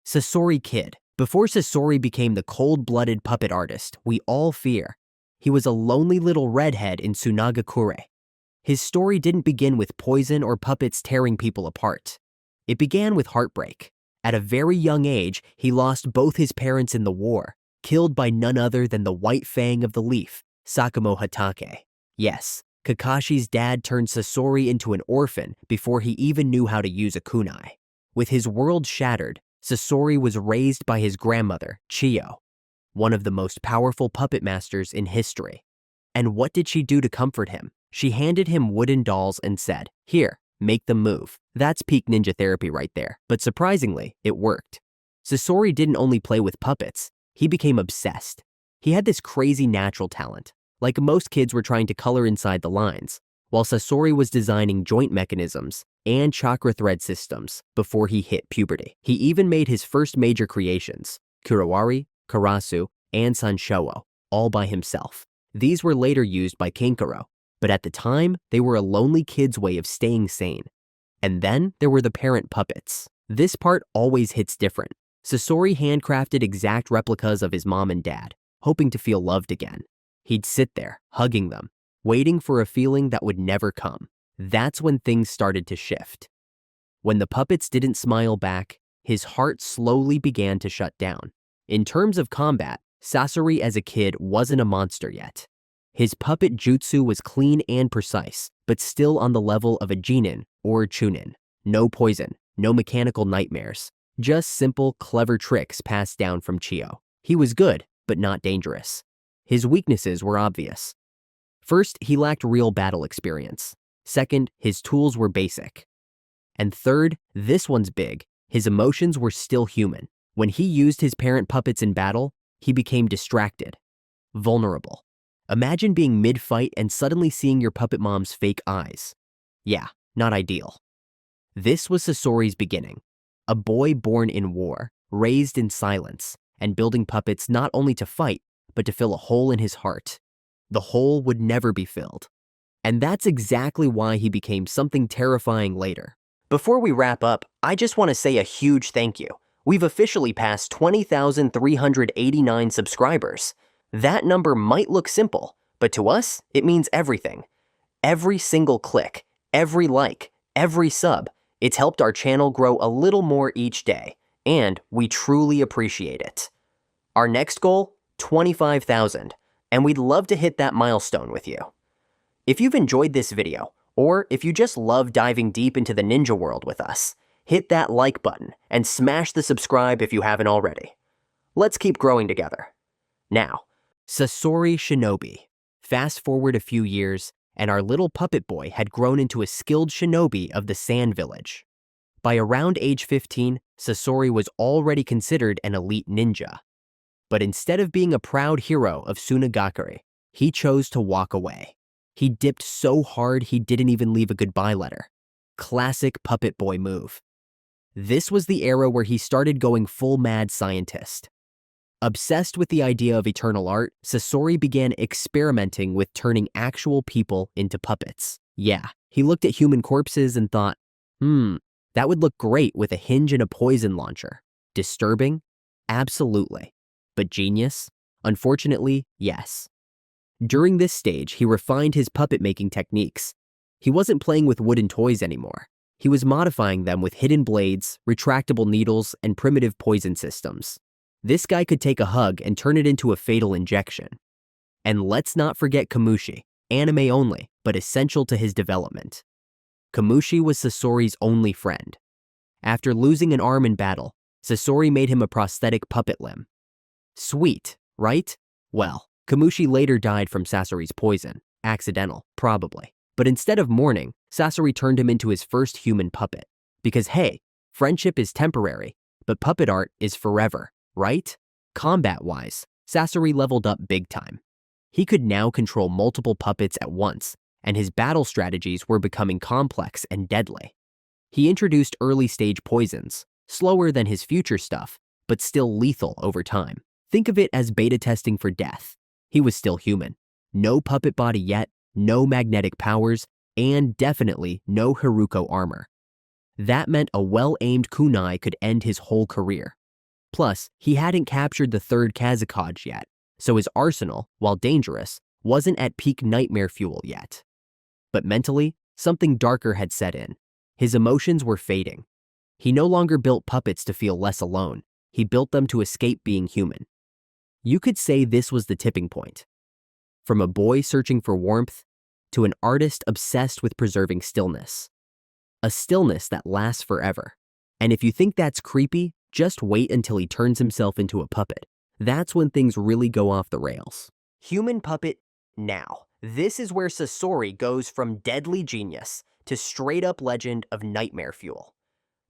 Sasori Kid. Before Sasori became the cold-blooded puppet artist we all fear, he was a lonely little redhead in Sunagakure. His story didn't begin with poison or puppets tearing people apart. It began with heartbreak. At a very young age, he lost both his parents in the war, killed by none other than the White Fang of the Leaf, Sakumo Hatake. Yes, Kakashi's dad turned Sasori into an orphan before he even knew how to use a kunai. With his world shattered, Sasori was raised by his grandmother, Chiyo, one of the most powerful puppet masters in history. And what did she do to comfort him? She handed him wooden dolls and said, "Here, make them move." That's peak ninja therapy right there. But surprisingly, it worked. Sasori didn't only play with puppets, he became obsessed. He had this crazy natural talent. Like most kids were trying to color inside the lines, while Sasori was designing joint mechanisms and chakra thread systems before he hit puberty. He even made his first major creations, Kurawari, Karasu, and Sanshou, all by himself. These were later used by Kenkaro, but at the time, they were a lonely kid's way of staying sane. And then there were the parent puppets. This part always hits different. Sasori handcrafted exact replicas of his mom and dad, hoping to feel loved again. He'd sit there, hugging them, waiting for a feeling that would never come. That's when things started to shift. When the puppets didn't smile back, his heart slowly began to shut down. In terms of combat, Sasori as a kid wasn't a monster yet. His puppet jutsu was clean and precise, but still on the level of a Jinin or Chunin. No poison, no mechanical nightmares, just simple, clever tricks passed down from Chiyo. He was good, but not dangerous. His weaknesses were obvious. First, he lacked real battle experience. Second, his tools were basic. And third, this one's big, his emotions were still human. When he used his parent puppets in battle, he became distracted, vulnerable. Imagine being mid-fight and suddenly seeing your puppet mom's fake eyes. Yeah, not ideal. This was Sasori's beginning. A boy born in war, raised in silence, and building puppets not only to fight, but to fill a hole in his heart. The hole would never be filled. And that's exactly why he became something terrifying later. Before we wrap up, I just want to say a huge thank you. We've officially passed 20,389 subscribers. That number might look simple, but to us, it means everything. Every single click, every like, every sub, it's helped our channel grow a little more each day, and we truly appreciate it. Our next goal, 25,000, and we'd love to hit that milestone with you. If you've enjoyed this video, or if you just love diving deep into the ninja world with us, hit that like button and smash the subscribe if you haven't already. Let's keep growing together. Now, Sasori Shinobi. Fast forward a few years, and our little puppet boy had grown into a skilled shinobi of the Sand Village. By around age 15, Sasori was already considered an elite ninja. But instead of being a proud hero of Sunagakure, he chose to walk away. He dipped so hard he didn't even leave a goodbye letter. Classic puppet boy move. This was the era where he started going full mad scientist. Obsessed with the idea of eternal art, Sasori began experimenting with turning actual people into puppets. Yeah, he looked at human corpses and thought, that would look great with a hinge and a poison launcher. Disturbing? Absolutely. But genius? Unfortunately, yes. During this stage, he refined his puppet-making techniques. He wasn't playing with wooden toys anymore. He was modifying them with hidden blades, retractable needles, and primitive poison systems. This guy could take a hug and turn it into a fatal injection. And let's not forget Kamushi, anime only, but essential to his development. Kamushi was Sasori's only friend. After losing an arm in battle, Sasori made him a prosthetic puppet limb. Sweet, right? Well, Kamushi later died from Sasori's poison. Accidental, probably. But instead of mourning, Sasori turned him into his first human puppet. Because hey, friendship is temporary, but puppet art is forever, right? Combat-wise, Sasori leveled up big time. He could now control multiple puppets at once, and his battle strategies were becoming complex and deadly. He introduced early-stage poisons, slower than his future stuff, but still lethal over time. Think of it as beta testing for death. He was still human. No puppet body yet, no magnetic powers, and definitely no Hiruko armor. That meant a well-aimed kunai could end his whole career. Plus, he hadn't captured the third Kazakage yet, so his arsenal, while dangerous, wasn't at peak nightmare fuel yet. But mentally, something darker had set in. His emotions were fading. He no longer built puppets to feel less alone. He built them to escape being human. You could say this was the tipping point. From a boy searching for warmth to an artist obsessed with preserving stillness. A stillness that lasts forever. And if you think that's creepy, just wait until he turns himself into a puppet. That's when things really go off the rails. Human puppet now. This is where Sasori goes from deadly genius to straight-up legend of nightmare fuel.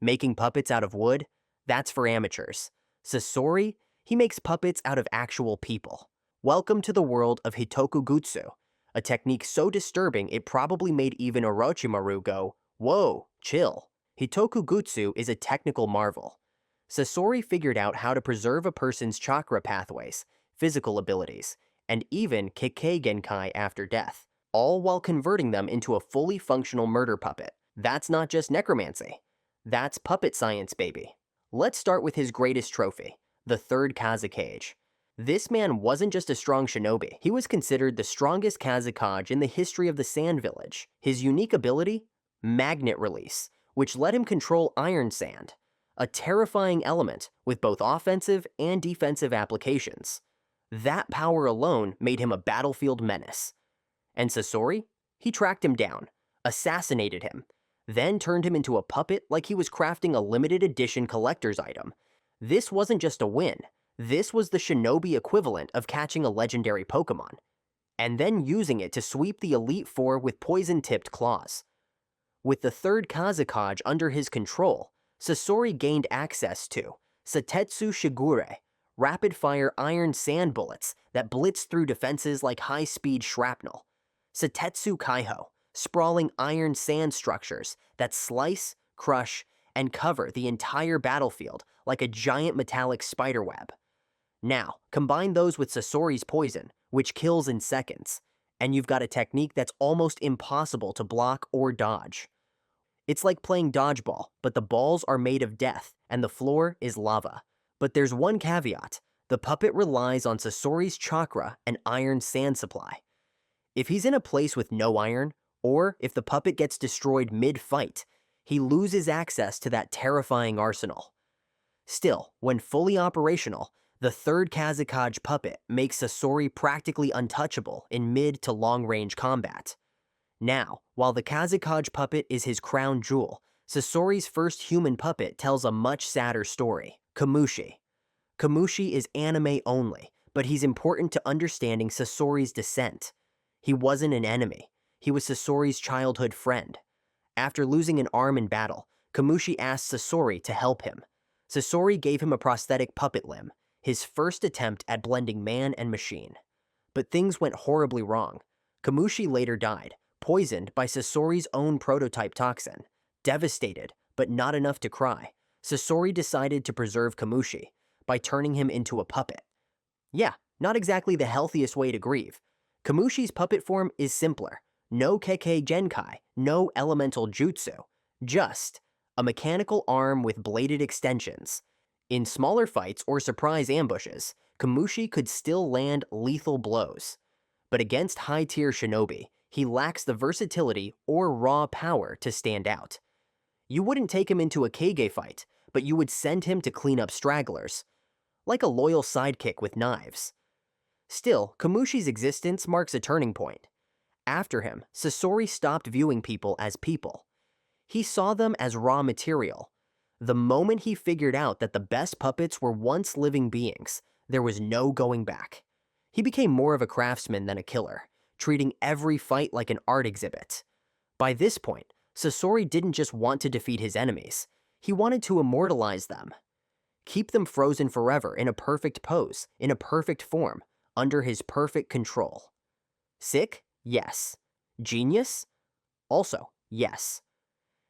Making puppets out of wood? That's for amateurs. Sasori, he makes puppets out of actual people. Welcome to the world of Hitokugutsu, a technique so disturbing it probably made even Orochimaru go, "Whoa, chill." Hitokugutsu is a technical marvel. Sasori figured out how to preserve a person's chakra pathways, physical abilities, and even Kekkei Genkai after death, all while converting them into a fully functional murder puppet. That's not just necromancy. That's puppet science, baby. Let's start with his greatest trophy, the third Kazakage. This man wasn't just a strong shinobi. He was considered the strongest Kazakage in the history of the Sand Village. His unique ability? Magnet release, which let him control iron sand, a terrifying element with both offensive and defensive applications. That power alone made him a battlefield menace. And Sasori? He tracked him down, assassinated him, then turned him into a puppet like he was crafting a limited edition collector's item. This wasn't just a win. This was the shinobi equivalent of catching a legendary Pokemon, and then using it to sweep the Elite Four with poison-tipped claws. With the third Kazakage under his control, Sasori gained access to Satetsu Shigure, rapid-fire iron sand bullets that blitz through defenses like high-speed shrapnel. Satetsu Kaiho, sprawling iron sand structures that slice, crush, and cover the entire battlefield like a giant metallic spiderweb. Now, combine those with Sasori's poison, which kills in seconds, and you've got a technique that's almost impossible to block or dodge. It's like playing dodgeball, but the balls are made of death, and the floor is lava. But there's one caveat. The puppet relies on Sasori's chakra and iron sand supply. If he's in a place with no iron, or if the puppet gets destroyed mid-fight, he loses access to that terrifying arsenal. Still, when fully operational, the third Kazakage puppet makes Sasori practically untouchable in mid to long-range combat. Now, while the Kazakage puppet is his crown jewel, Sasori's first human puppet tells a much sadder story, Kamushi. Kamushi is anime only, but he's important to understanding Sasori's descent. He wasn't an enemy. He was Sasori's childhood friend. After losing an arm in battle, Kamushi asked Sasori to help him. Sasori gave him a prosthetic puppet limb, his first attempt at blending man and machine. But things went horribly wrong. Kamushi later died, poisoned by Sasori's own prototype toxin. Devastated, but not enough to cry, Sasori decided to preserve Kamushi by turning him into a puppet. Yeah, not exactly the healthiest way to grieve. Kamushi's puppet form is simpler. No Kekkei Genkai, no elemental jutsu. Just a mechanical arm with bladed extensions. In smaller fights or surprise ambushes, Kamushi could still land lethal blows. But against high-tier shinobi, he lacks the versatility or raw power to stand out. You wouldn't take him into a Kage fight, but you would send him to clean up stragglers, like a loyal sidekick with knives. Still, Kamushi's existence marks a turning point. After him, Sasori stopped viewing people as people. He saw them as raw material. The moment he figured out that the best puppets were once living beings, there was no going back. He became more of a craftsman than a killer, treating every fight like an art exhibit. By this point, Sasori didn't just want to defeat his enemies. He wanted to immortalize them. Keep them frozen forever in a perfect pose, in a perfect form, under his perfect control. Sick? Yes. Genius? Also, yes.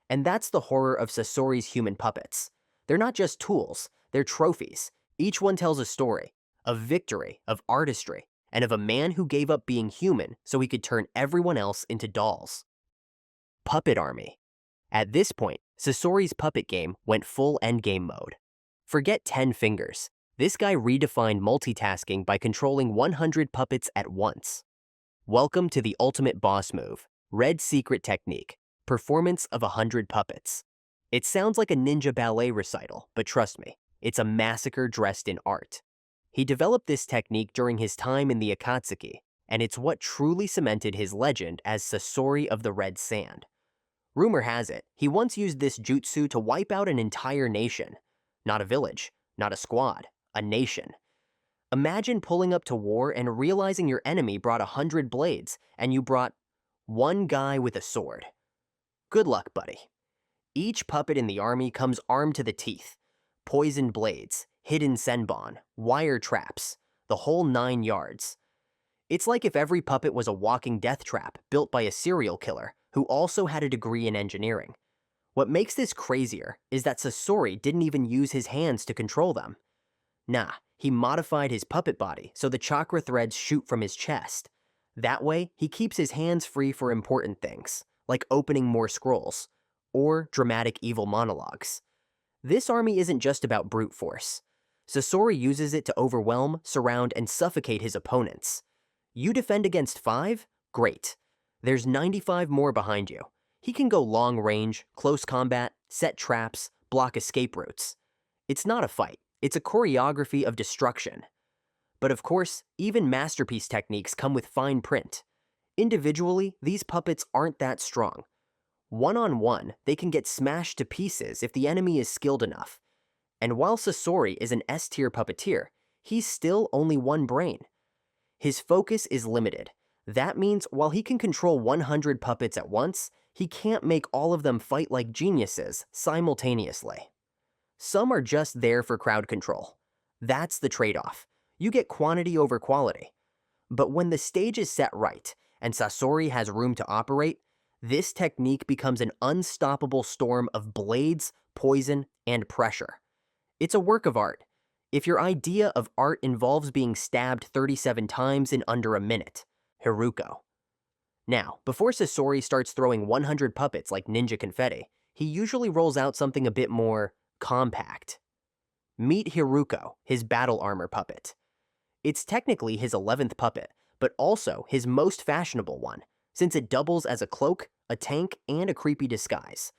And that's the horror of Sasori's human puppets. They're not just tools, they're trophies. Each one tells a story, of victory, of artistry, and of a man who gave up being human so he could turn everyone else into dolls. Puppet Army. At this point, Sasori's puppet game went full endgame mode. Forget 10 fingers. This guy redefined multitasking by controlling 100 puppets at once. Welcome to the ultimate boss move, Red Secret Technique, performance of 100 puppets. It sounds like a ninja ballet recital, but trust me, it's a massacre dressed in art. He developed this technique during his time in the Akatsuki, and it's what truly cemented his legend as Sasori of the Red Sand. Rumor has it, he once used this jutsu to wipe out an entire nation. Not a village, not a squad, a nation. Imagine pulling up to war and realizing your enemy brought 100 blades, and you brought one guy with a sword. Good luck, buddy. Each puppet in the army comes armed to the teeth. Poisoned blades, hidden senbon, wire traps, the whole 9 yards. It's like if every puppet was a walking death trap built by a serial killer who also had a degree in engineering. What makes this crazier is that Sasori didn't even use his hands to control them. Nah, he modified his puppet body so the chakra threads shoot from his chest. That way, he keeps his hands free for important things, like opening more scrolls, or dramatic evil monologues. This army isn't just about brute force. Sasori uses it to overwhelm, surround, and suffocate his opponents. You defend against 5? Great. There's 95 more behind you. He can go long range, close combat, set traps, block escape routes. It's not a fight, it's a choreography of destruction. But of course, even masterpiece techniques come with fine print. Individually, these puppets aren't that strong. One-on-one, they can get smashed to pieces if the enemy is skilled enough. And while Sasori is an S-tier puppeteer, he's still only one brain. His focus is limited. That means while he can control 100 puppets at once, he can't make all of them fight like geniuses simultaneously. Some are just there for crowd control. That's the trade-off. You get quantity over quality. But when the stage is set right, and Sasori has room to operate, this technique becomes an unstoppable storm of blades, poison, and pressure. It's a work of art. If your idea of art involves being stabbed 37 times in under a minute, Hiruko. Now, before Sasori starts throwing 100 puppets like ninja confetti, he usually rolls out something a bit more compact. Meet Hiruko, his battle armor puppet. It's technically his 11th puppet, but also his most fashionable one, since it doubles as a cloak, a tank, and a creepy disguise.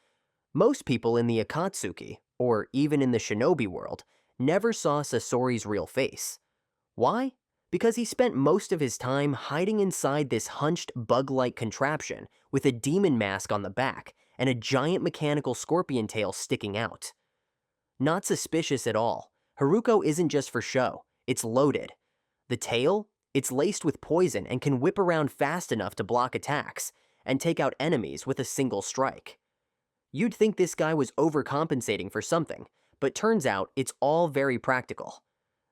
Most people in the Akatsuki, or even in the Shinobi world, never saw Sasori's real face. Why? Because he spent most of his time hiding inside this hunched bug-like contraption with a demon mask on the back and a giant mechanical scorpion tail sticking out. Not suspicious at all. Hiruko isn't just for show, it's loaded. The tail? It's laced with poison and can whip around fast enough to block attacks and take out enemies with a single strike. You'd think this guy was overcompensating for something, but turns out it's all very practical.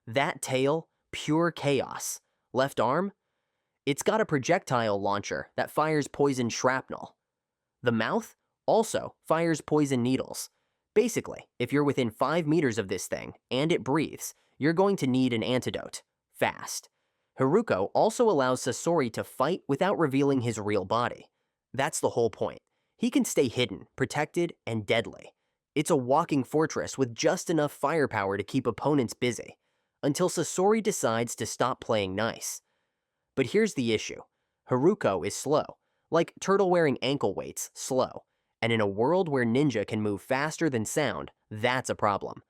That tail, pure chaos. Left arm? It's got a projectile launcher that fires poison shrapnel. The mouth also fires poison needles. Basically, if you're within 5 meters of this thing and it breathes, you're going to need an antidote. Fast. Hiruko also allows Sasori to fight without revealing his real body. That's the whole point. He can stay hidden, protected, and deadly. It's a walking fortress with just enough firepower to keep opponents busy, until Sasori decides to stop playing nice. But here's the issue. Hiruko is slow, like turtle wearing ankle weights, slow. And in a world where ninja can move faster than sound, that's a problem.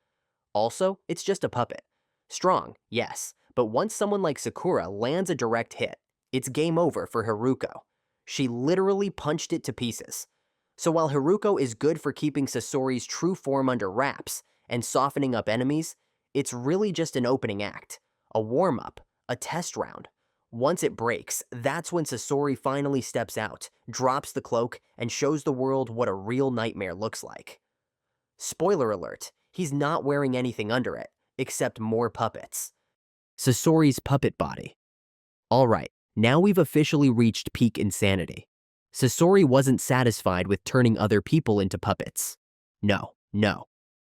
Also, it's just a puppet. Strong, yes, but once someone like Sakura lands a direct hit, it's game over for Hiruko. She literally punched it to pieces. So while Hiruko is good for keeping Sasori's true form under wraps and softening up enemies, it's really just an opening act, a warm-up, a test round. Once it breaks, that's when Sasori finally steps out, drops the cloak, and shows the world what a real nightmare looks like. Spoiler alert, he's not wearing anything under it, except more puppets. Sasori's puppet body. Alright, now we've officially reached peak insanity. Sasori wasn't satisfied with turning other people into puppets. No.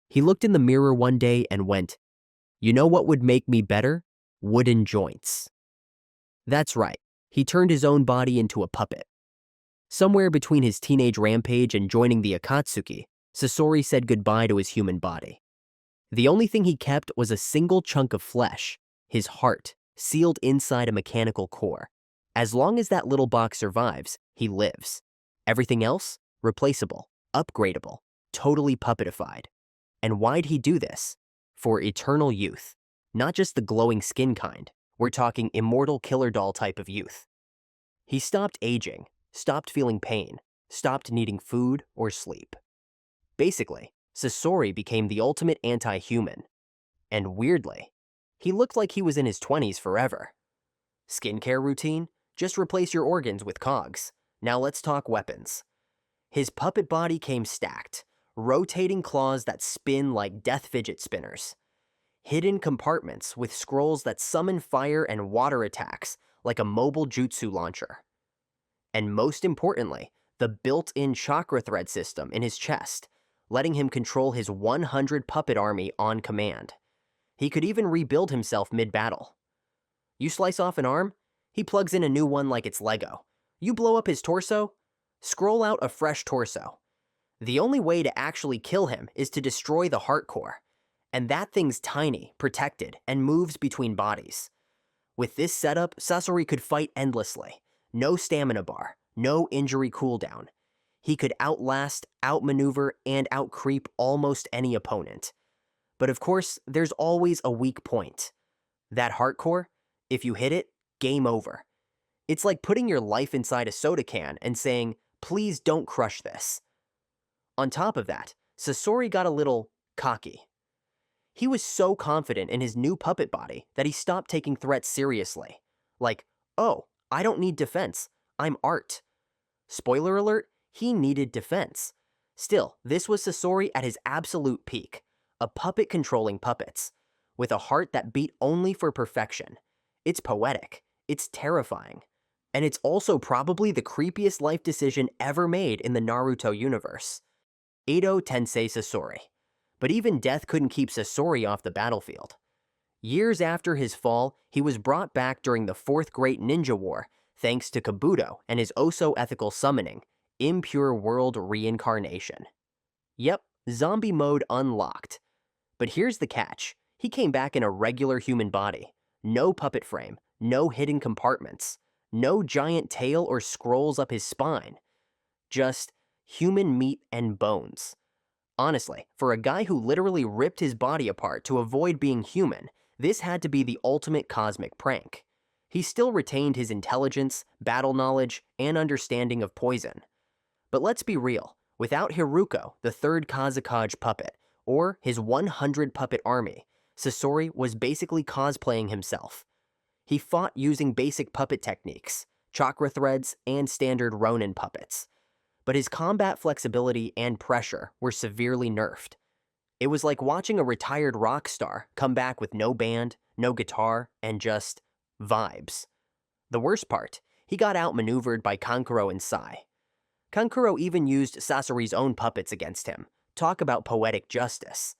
He looked in the mirror one day and went, "You know what would make me better? Wooden joints." That's right, he turned his own body into a puppet. Somewhere between his teenage rampage and joining the Akatsuki, Sasori said goodbye to his human body. The only thing he kept was a single chunk of flesh, his heart, sealed inside a mechanical core. As long as that little box survives, he lives. Everything else? Replaceable, upgradable, totally puppetified. And why'd he do this? For eternal youth. Not just the glowing skin kind. We're talking immortal killer doll type of youth. He stopped aging, stopped feeling pain, stopped needing food or sleep. Basically, Sasori became the ultimate anti-human. And weirdly, he looked like he was in his 20s forever. Skincare routine? Just replace your organs with cogs. Now let's talk weapons. His puppet body came stacked, rotating claws that spin like death fidget spinners. Hidden compartments with scrolls that summon fire and water attacks like a mobile jutsu launcher. And most importantly, the built-in chakra thread system in his chest, letting him control his 100 puppet army on command. He could even rebuild himself mid-battle. You slice off an arm, he plugs in a new one like it's Lego. You blow up his torso, scroll out a fresh torso. The only way to actually kill him is to destroy the heart core. And that thing's tiny, protected, and moves between bodies. With this setup, Sasori could fight endlessly. No stamina bar, no injury cooldown. He could outlast, outmaneuver, and outcreep almost any opponent. But of course, there's always a weak point. That heart core, if you hit it, game over. It's like putting your life inside a soda can and saying, please don't crush this. On top of that, Sasori got a little cocky. He was so confident in his new puppet body that he stopped taking threats seriously. Like, oh, I don't need defense, I'm art. Spoiler alert, he needed defense. Still, this was Sasori at his absolute peak, a puppet controlling puppets, with a heart that beat only for perfection. It's poetic, it's terrifying, and it's also probably the creepiest life decision ever made in the Naruto universe. Edo Tensei Sasori. But even death couldn't keep Sasori off the battlefield. Years after his fall, he was brought back during the Fourth Great Ninja War thanks to Kabuto and his oh-so-ethical summoning, Impure World Reincarnation. Yep, zombie mode unlocked. But here's the catch. He came back in a regular human body. No puppet frame, no hidden compartments, no giant tail or scrolls up his spine. Just human meat and bones. Honestly, for a guy who literally ripped his body apart to avoid being human, this had to be the ultimate cosmic prank. He still retained his intelligence, battle knowledge, and understanding of poison. But let's be real, without Hiruko, the third Kazakage puppet, or his 100 puppet army, Sasori was basically cosplaying himself. He fought using basic puppet techniques, chakra threads, and standard Ronin puppets. But his combat flexibility and pressure were severely nerfed. It was like watching a retired rock star come back with no band, no guitar, and just vibes. The worst part, he got outmaneuvered by Kankuro and Sai. Kankuro even used Sasori's own puppets against him. Talk about poetic justice.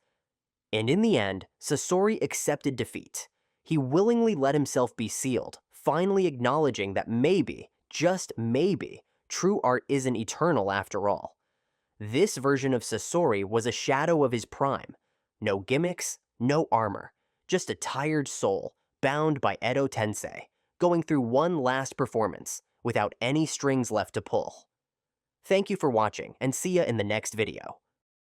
And in the end, Sasori accepted defeat. He willingly let himself be sealed, finally acknowledging that maybe, just maybe, true art isn't eternal after all. This version of Sasori was a shadow of his prime. No gimmicks, no armor, just a tired soul, bound by Edo Tensei, going through one last performance, without any strings left to pull. Thank you for watching, and see ya in the next video.